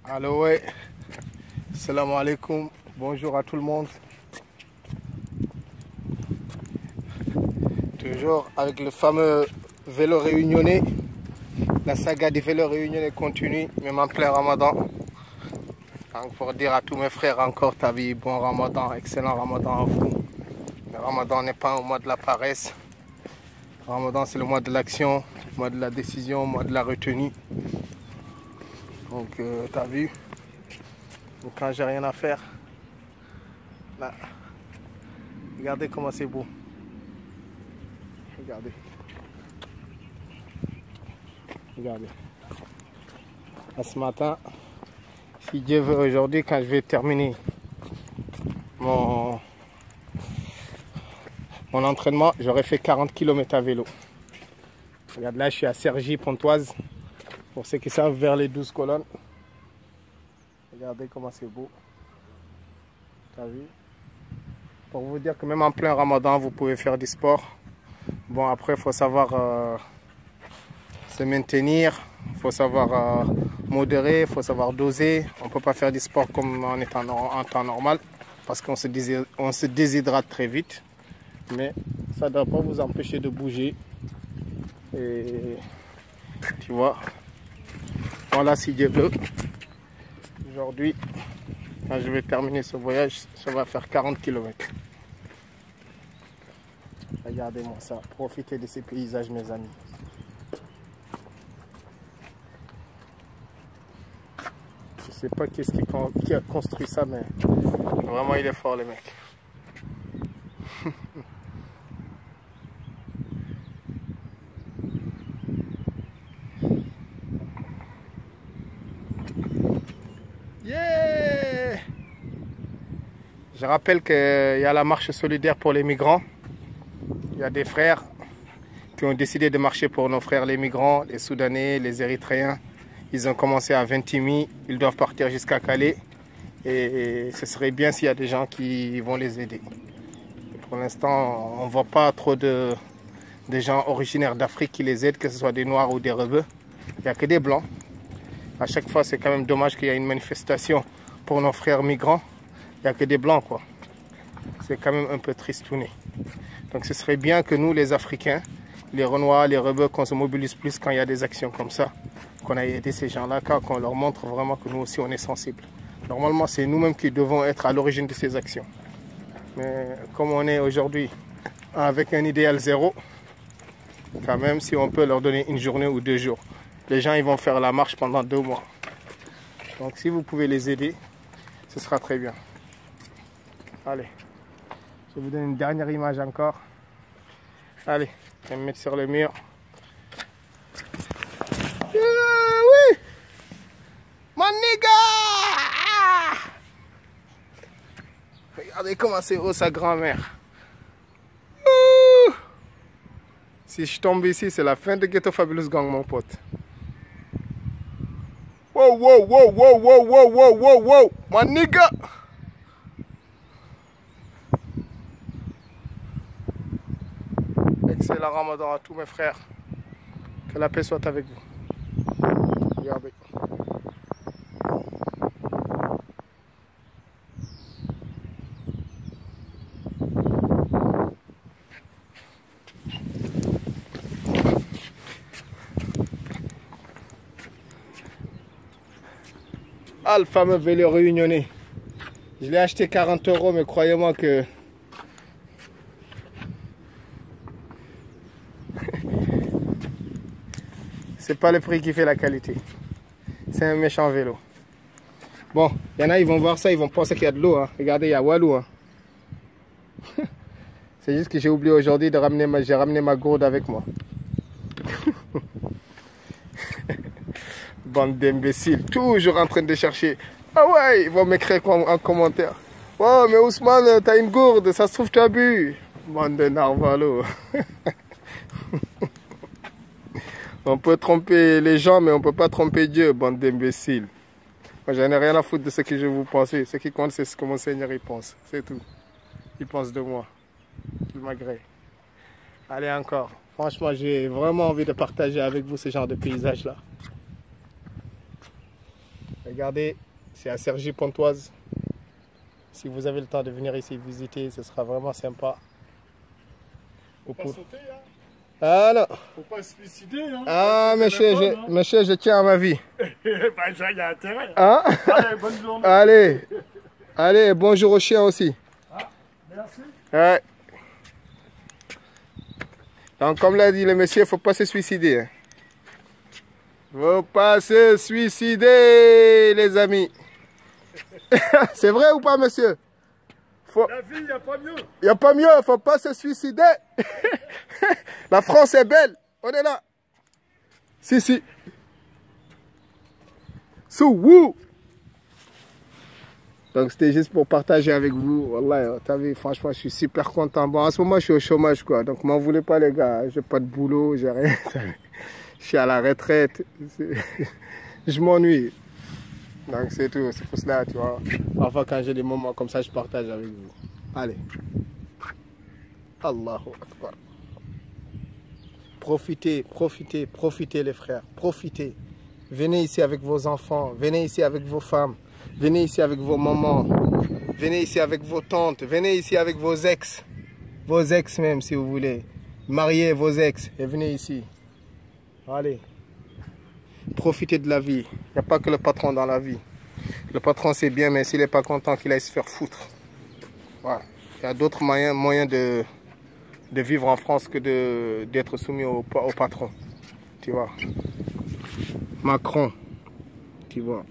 Allo, ouais. Salam alaikum. Bonjour à tout le monde. Toujours avec le fameux vélo réunionnais. La saga des vélos réunionnais continue, même en plein ramadan. Donc pour dire à tous mes frères encore, ta vie, bon ramadan, excellent ramadan à vous. Le ramadan n'est pas un mois de la paresse. Le ramadan, c'est le mois de l'action, le mois de la décision, le mois de la retenue. Donc, t'as vu, donc, quand j'ai rien à faire, là, regardez comment c'est beau. Regardez. Regardez. À ce matin, si Dieu veut, aujourd'hui, quand je vais terminer mon entraînement, j'aurai fait 40 km à vélo. Regarde, là, je suis à Cergy-Pontoise. Pour ceux qui savent, vers les 12 colonnes. Regardez comment c'est beau. T'as vu? Pour vous dire que même en plein ramadan, vous pouvez faire du sport. Bon, après, il faut savoir se maintenir. Il faut savoir modérer. Il faut savoir doser. On ne peut pas faire du sport comme en temps normal. Parce qu'on se déshydrate très vite. Mais ça ne doit pas vous empêcher de bouger. Et tu vois. Voilà, si Dieu veut. Aujourd'hui, quand je vais terminer ce voyage, ça va faire 40 km. Regardez-moi ça. Profitez de ces paysages, mes amis. Je sais pas qui a construit ça, mais vraiment, il est fort, le mec. Yeah! Je rappelle qu'il y a la marche solidaire pour les migrants. Il y a des frères qui ont décidé de marcher pour nos frères les migrants, les Soudanais, les Érythréens. Ils ont commencé à Vintimille, ils doivent partir jusqu'à Calais. Et ce serait bien s'il y a des gens qui vont les aider. Pour l'instant, on ne voit pas trop de gens originaires d'Afrique qui les aident, que ce soit des Noirs ou des Rebeux. Il n'y a que des Blancs. À chaque fois, c'est quand même dommage qu'il y ait une manifestation pour nos frères migrants. Il n'y a que des Blancs, quoi. C'est quand même un peu tristouné. Donc ce serait bien que nous, les Africains, les Renois, les Rebeux, qu'on se mobilise plus quand il y a des actions comme ça, qu'on a aidé ces gens-là, qu'on leur montre vraiment que nous aussi, on est sensibles. Normalement, c'est nous-mêmes qui devons être à l'origine de ces actions. Mais comme on est aujourd'hui avec un idéal zéro, quand même, si on peut leur donner une journée ou 2 jours, les gens ils vont faire la marche pendant 2 mois. Donc si vous pouvez les aider, ce sera très bien. Allez, je vous donne une dernière image encore. Allez, je vais me mettre sur le mur. Oui! Mon nigga! Regardez comment c'est haut sa grand-mère. Si je tombe ici, c'est la fin de Ghetto Fabulous Gang, mon pote. Wow, wow, wow, wow, wow, wow, wow, wow, wow, mon nigga! Excellent ramadan à tous mes frères. Que la paix soit avec vous. Regardez. Ah, le fameux vélo réunionnais. Je l'ai acheté 40 €, mais croyez-moi que c'est pas le prix qui fait la qualité. C'est un méchant vélo. Bon, il y en a, ils vont voir ça, ils vont penser qu'il y a de l'eau. Hein. Regardez, il y a Walou. Hein. C'est juste que j'ai oublié aujourd'hui de ramener j'ai ramené ma gourde avec moi. Bande d'imbéciles, toujours en train de chercher. Ah ouais, ils vont m'écrire en commentaire. Oh, mais Ousmane, t'as une gourde, ça se trouve tu as bu. Bande de narvalo. On peut tromper les gens, mais on ne peut pas tromper Dieu, bande d'imbéciles. Moi, j'en ai rien à foutre de ce que je vous pensez. Ce qui compte, c'est ce que mon Seigneur il pense. C'est tout. Il pense de moi. Il m'agrée. Allez, encore. Franchement, j'ai vraiment envie de partager avec vous ce genre de paysage-là. Regardez, c'est à Cergy-Pontoise. Si vous avez le temps de venir ici visiter, ce sera vraiment sympa. Faut pas sauter, hein. Ah non. Faut pas se suicider, hein. Ah, monsieur, je tiens à ma vie. Ben, ça, il y a intérêt. Hein? Allez, bonne journée. Allez. Allez, bonjour aux chiens aussi. Ah, merci. Ouais. Donc, comme l'a dit le monsieur, il ne faut pas se suicider. Hein. Faut pas se suicider, les amis. C'est vrai ou pas, monsieur? La vie, il n'y a pas mieux. Il n'y a pas mieux, il ne faut pas se suicider. La France est belle. On est là. Si, si. Sou-wou. Donc, c'était juste pour partager avec vous. Wallah, t'as vu, franchement, je suis super content. Bon, en ce moment, je suis au chômage, quoi. Donc, m'en voulez pas, les gars. J'ai pas de boulot, j'ai rien. Je suis à la retraite. Je m'ennuie. Donc, c'est tout. C'est pour cela, tu vois. Parfois, quand j'ai des moments comme ça, je partage avec vous. Allez. Allahu Akbar. Profitez, profitez, profitez, les frères. Profitez. Venez ici avec vos enfants. Venez ici avec vos femmes. Venez ici avec vos mamans. Venez ici avec vos tantes. Venez ici avec vos ex. Vos ex même, si vous voulez. Mariez vos ex et venez ici. Allez. Profitez de la vie. Il n'y a pas que le patron dans la vie. Le patron, c'est bien, mais s'il n'est pas content, qu'il aille se faire foutre. Voilà. Il y a d'autres moyens de vivre en France que d'être soumis au patron. Tu vois. Macron. Tu vois.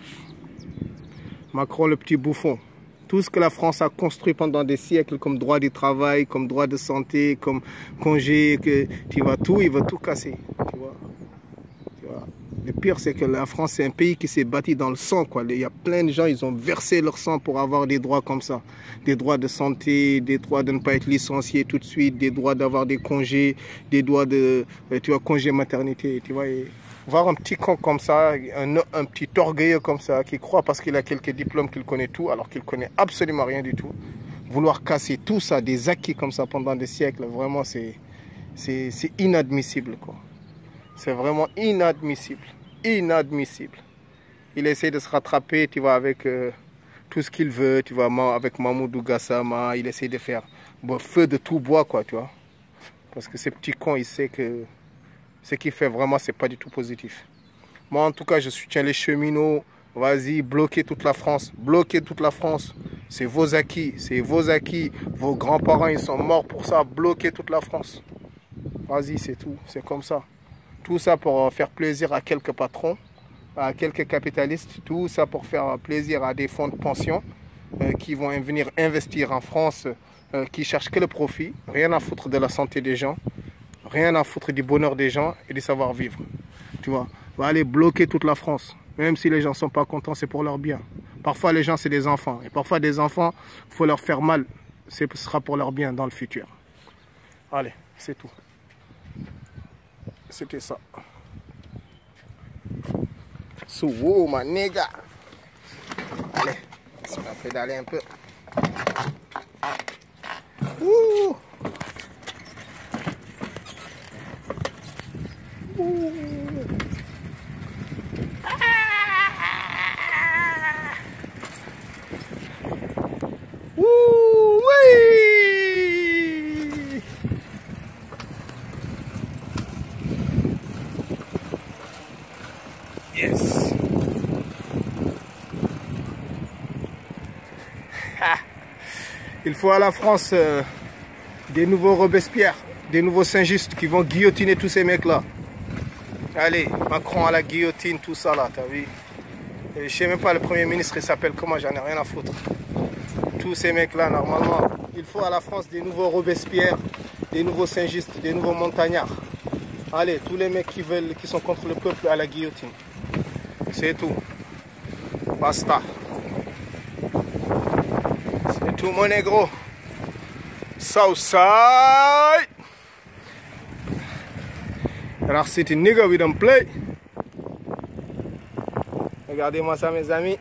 Macron, le petit bouffon. Tout ce que la France a construit pendant des siècles, comme droit du travail, comme droit de santé, comme congé, tu vois, tout, il veut tout casser. Tu vois. Le pire, c'est que la France, c'est un pays qui s'est bâti dans le sang, quoi. Il y a plein de gens, ils ont versé leur sang pour avoir des droits comme ça. Des droits de santé, des droits de ne pas être licencié tout de suite, des droits d'avoir des congés, des droits de, tu vois, congé maternité, tu vois. Et voir un petit con comme ça, un petit orgueilleux comme ça, qui croit parce qu'il a quelques diplômes qu'il connaît tout, alors qu'il connaît absolument rien du tout. Vouloir casser tout ça, des acquis comme ça pendant des siècles, vraiment, c'est inadmissible, quoi. C'est vraiment inadmissible. Inadmissible. Il essaie de se rattraper, tu vois, avec tout ce qu'il veut, tu vois, avec Mamoudou Gassama. Il essaie de faire feu de tout bois, quoi, tu vois. Parce que ce petit con, il sait que ce qu'il fait vraiment, c'est pas du tout positif. Moi, en tout cas, je soutiens les cheminots. Vas-y, bloquez toute la France. Bloquez toute la France. C'est vos acquis. C'est vos acquis. Vos grands-parents, ils sont morts pour ça. Bloquez toute la France. Vas-y, c'est tout. C'est comme ça. Tout ça pour faire plaisir à quelques patrons, à quelques capitalistes. Tout ça pour faire plaisir à des fonds de pension qui vont venir investir en France, qui cherchent que le profit. Rien à foutre de la santé des gens. Rien à foutre du bonheur des gens et du savoir-vivre. Tu vois, on va aller bloquer toute la France. Même si les gens ne sont pas contents, c'est pour leur bien. Parfois, les gens, c'est des enfants. Et parfois, des enfants, il faut leur faire mal. Ce sera pour leur bien dans le futur. Allez, c'est tout. C'était ça. So, wow, ma nigga. Allez, on va pédaler un peu. Ouh. Ouh. Ouh, oui. Yes. Il faut à la France des nouveaux Robespierre, des nouveaux Saint-Just qui vont guillotiner tous ces mecs-là. Allez, Macron à la guillotine, tout ça là, t'as vu? Et je sais même pas le Premier ministre, il s'appelle comment, j'en ai rien à foutre. Tous ces mecs-là, normalement, il faut à la France des nouveaux Robespierre, des nouveaux Saint-Just, des nouveaux montagnards. Allez, tous les mecs qui sont contre le peuple à la guillotine. C'est tout. Basta. C'est tout, mon négro. Southside. Alors, c'est une nigga, we don't play. Regardez-moi ça, mes amis.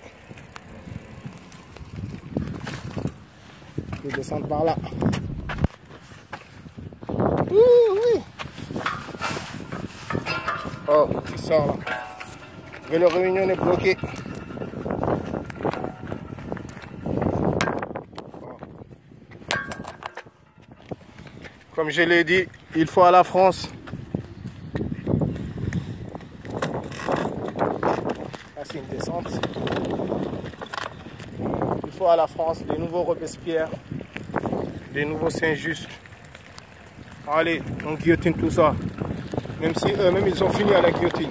Je vais descendre par là. Oui. Oh, qui sort là. Et le Réunion est bloqué. Comme je l'ai dit, il faut à la France. Là, c'est une descente. Il faut à la France des nouveaux Robespierre, des nouveaux Saint-Just. Allez, on guillotine tout ça. Même si eux-mêmes, ils ont fini à la guillotine.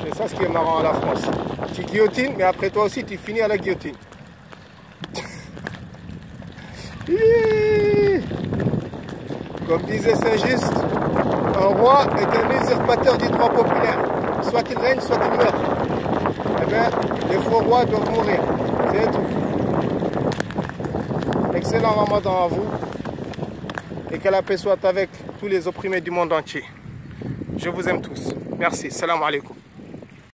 C'est ça ce qui est marrant à la France. Tu guillotines, mais après toi aussi, tu finis à la guillotine. Comme disait Saint-Just, un roi est un usurpateur du droit populaire. Soit il règne, soit il meurt. Eh bien, les faux rois doivent mourir. C'est tout. Excellent Ramadan à vous. Et que la paix soit avec tous les opprimés du monde entier. Je vous aime tous. Merci. Salam alaikum.